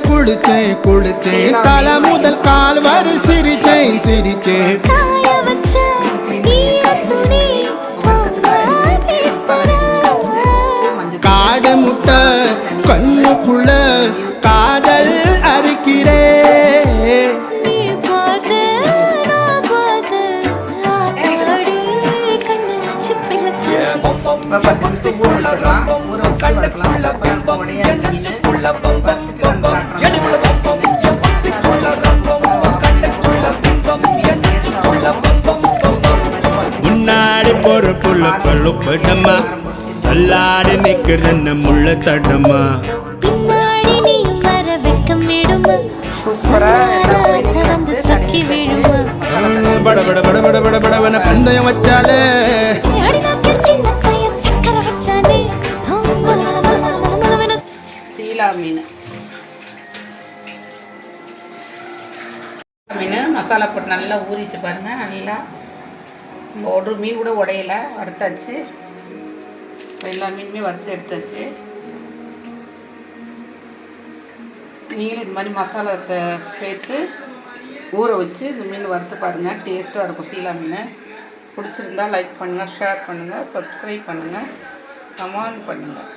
குளிச்சேன் குளிச்சேன் தலை முதல் கால் வரை சிரிச்சேன் சிரிச்சேன் காடு முட்டை கண்ணுக்குள்ள காதல் அறுக்கிறே முன்னாடி போற புள்ள கழுப்படமா தள்ளாடி நிக்கிற முள்ள தடமா பின்னாடி நீயும் வர வெட்கம் விடுமா வந்து சக்கி விடுமா பட பட பட பட பட படவன பந்தயம் வச்சாலே சின்ன பைய சக்கர வச்சானே சீலா மீன் மசாலா போட்டு நல்லா ஊறிச்சு பாருங்கள். நல்லா ஒரு மீன் கூட உடையலை, வறுத்தாச்சு. எல்லா மீனுமே வறுத்து எடுத்தாச்சு. நீங்களும் இந்த மாதிரி மசாலாத்தை சேர்த்து ஊற வச்சு இந்த மீன் வறுத்து பாருங்கள், டேஸ்ட்டாக இருக்கும். சீலா மீன் பிடிச்சிருந்தா லைக் பண்ணுங்கள், ஷேர் பண்ணுங்கள், சப்ஸ்கிரைப் பண்ணுங்கள், கமெண்ட் பண்ணுங்கள்.